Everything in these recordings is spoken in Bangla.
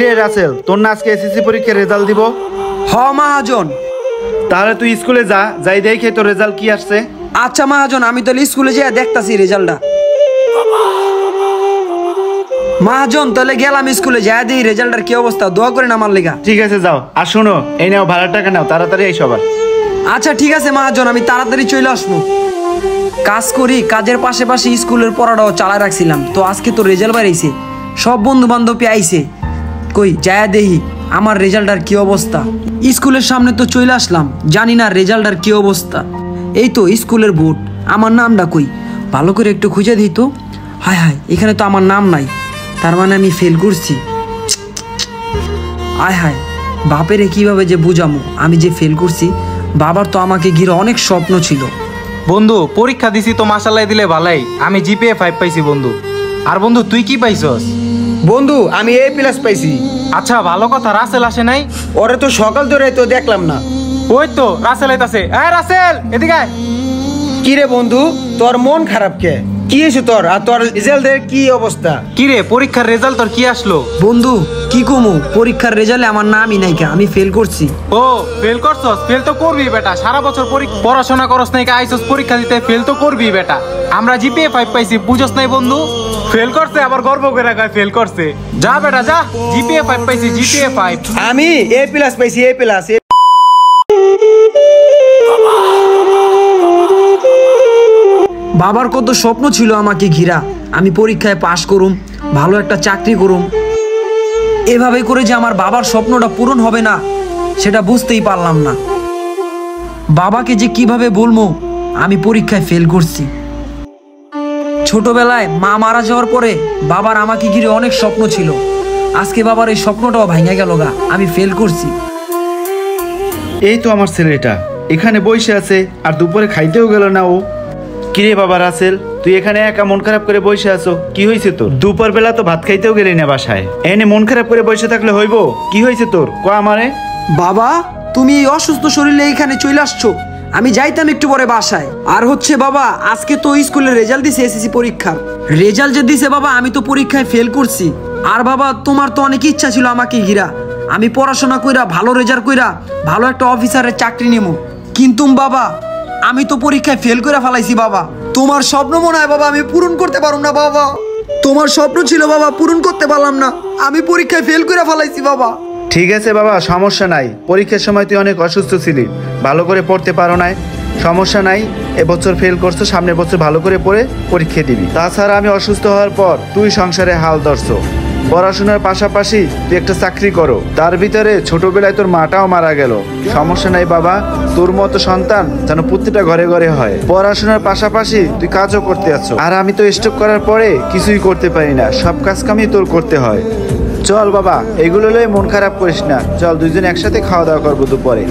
কিরে রাসেল, তোর না আজকে এসএসসি পরীক্ষার রেজাল্ট দিব? হ মহাজন। তাহলে তুই স্কুলে যা, যাই দেখে তোর রেজাল্ট কি আসছে। আচ্ছা মহাজন, আমি তাহলে স্কুলে যেয়ে দেখতাছি রেজাল্টটা। মহাজন তাহলে গেলাম স্কুলে, যাই দিই রেজাল্টের কি অবস্থা, দোয়া করেন আমার লেগা। ঠিক আছে যাও। আর শোনো, এই নাও ভাড়ার টাকা নাও, তাড়াতাড়ি এই সবার। আচ্ছা ঠিক আছে মহাজন, আমি তাড়াতাড়ি চলে আসবো। কাজ করি, কাজের পাশাপাশি স্কুলের পড়াটাও চালায় রাখছিলাম। তো আজকে তো রেজাল্ট বাড়াইছে, সব বন্ধু বান্ধব আইছে। কই যায় দেখি আমার রেজাল্টার কি অবস্থা। স্কুলের সামনে তো চলে আসলাম, জানি না রেজাল্টার কি অবস্থা। এই তো স্কুলের বোর্ড, আমার নামটা কই, ভালো করে একটু খুঁজে দিই তো। হায় হায়, এখানে তো আমার নাম নাই, তার মানে আমি ফেল করছি। আয় হায়, বাপেরে কিভাবে যে বুঝামো আমি যে ফেল করছি। বাবার তো আমাকে ঘিরে অনেক স্বপ্ন ছিল। বন্ধু পরীক্ষা দিছি তো মাশাআল্লাহ দিলে ভালাই, আমি জিপিএ 5 পাইছি বন্ধু। আর বন্ধু তুই কি পাইছস? বন্ধু আমি A+ পাইছি। আচ্ছা ভালো কথা, রাসেল আসে নাই? ওরে তো সকাল ধরে তো দেখলাম না। ওই তো রাসেল আইতাছে। এই রাসেল এদিকে আয়। কি রে বন্ধু, তোর মন খারাপ কে? কি হয়েছে তোর? আর তোর রেজাল্টের কি অবস্থা? কি রে পরীক্ষার রেজাল্ট তোর কি আসলো? বন্ধু কি কমু, পরীক্ষার রেজাল্টে আমার নামই নাই, আমি ফেল করছি। ও ফেল করছস? ফেল তো করবি বেটা, সারা বছর পড়াশোনা করস নাই, আইছস পরীক্ষা দিতে, ফেল তো করবি বেটা। আমরা জিপিএ 5 পাইছি, বুঝছস নাই বন্ধু? ফেল করছে আবার গর্ব করে কয় ফেল করছে। যা বেটা যা, জিপিএ 5 পাইছি, জিপিএ 5। আমি A+ পাইছি, A+। বাবার কত স্বপ্ন ছিল আমাকে ঘিরা, আমি পরীক্ষায় পাশ করুম, ভালো একটা চাকরি করুম। এভাবে করে যে আমার বাবার স্বপ্নটা পূরণ হবে না, সেটা বুঝতেই পারলাম না। বাবাকে যে কিভাবে বলবো আমি পরীক্ষায় ফেল করছি। ছোটবেলায় মা মারা যাওয়ার পরে বাবার আমাকে ঘিরে অনেক স্বপ্ন ছিল, আজকে বাবার এই স্বপ্নটাও ভাঙা গেল গা, আমি ফেল করছি। এই তো আমার ছেলেটা এখানে বসে আছে, আর দুপুরে খাইতেও গেল না ও। কিরে বাবা রাসেল, তুই এখানে একা মন খারাপ করে বসে আছো, কি হয়েছে তোর? দুপুর বেলা তো ভাত খাইতেও গেলি না বাসায়, এনে মন খারাপ করে বসে থাকলে হইব? কি হয়েছে তোর, ক আমারে। বাবা তুমি এই অসুস্থ শরীরে এখানে চলে আসছো, আমি যাইতাম একটু পরে বাসায়। আর হচ্ছে বাবা, আজকে তো স্কুলের রেজাল্ট দিছে, এসএসসি পরীক্ষার রেজাল্ট যে দিছে বাবা, আমি তো পরীক্ষায় ফেল করছি। আর বাবা তোমার তো অনেক ইচ্ছা ছিল আমাকে ঘিরা, আমি পড়াশোনা কইরা ভালো রেজাল্ট কইরা ভালো একটা অফিসারের চাকরি নেবো, কিন্তু বাবা আমি তো পরীক্ষায় ফেল করে ফেলাইছি। বাবা তোমার স্বপ্ন মনে হয় বাবা আমি পূরণ করতে পারলাম না। বাবা তোমার স্বপ্ন ছিল বাবা, পূরণ করতে পারলাম না, আমি পরীক্ষায় ফেল করে ফেলাইছি। বাবা ঠিক আছে বাবা, সমস্যা নাই, পরীক্ষার সময় তুই অনেক অসুস্থ ছিলি, ভালো করে পড়তে পারো নাই, সমস্যা নাই। এবছর ফেল করছো, সামনের বছর ভালো করে পড়ে পরীক্ষা দিবি। তাছাড়া আমি অসুস্থ হওয়ার পর তুই সংসারে হাল ধরছো, পড়াশোনার পাশাপাশি তুই একটা চাকরি করো, তার ভিতরে ছোটবেলায় তোর মাটাও মারা গেল। সমস্যা নাই বাবা, তোর মতো সন্তান যেন প্রত্যেকটা ঘরে ঘরে হয়। পড়াশোনার পাশাপাশি তুই কাজও করতে আছো, আর আমি তো স্ট্রোক করার পরে কিছুই করতে পারি না, সব কাজ কামই তোর করতে হয়। চল বাবা, এগুলো লয়ে মন খারাপ করিস না, চল দুইজন একসাথে খাওয়া দাওয়া করবো দুপুরে।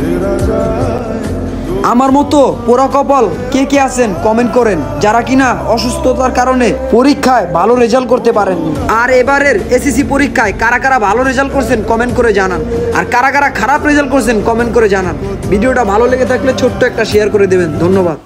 আমার মতো পোড়া কপাল কে কে আছেন কমেন্ট করেন, যারা কিনা অসুস্থতার কারণে পরীক্ষায় ভালো রেজাল্ট করতে পারেননি। আর এবারের এসএসসি পরীক্ষায় কারা কারা ভালো রেজাল্ট করছেন কমেন্ট করে জানান, আর কারা কারা খারাপ রেজাল্ট করছেন কমেন্ট করে জানান। ভিডিওটা ভালো লেগে থাকলে ছোট্ট একটা শেয়ার করে দেবেন। ধন্যবাদ।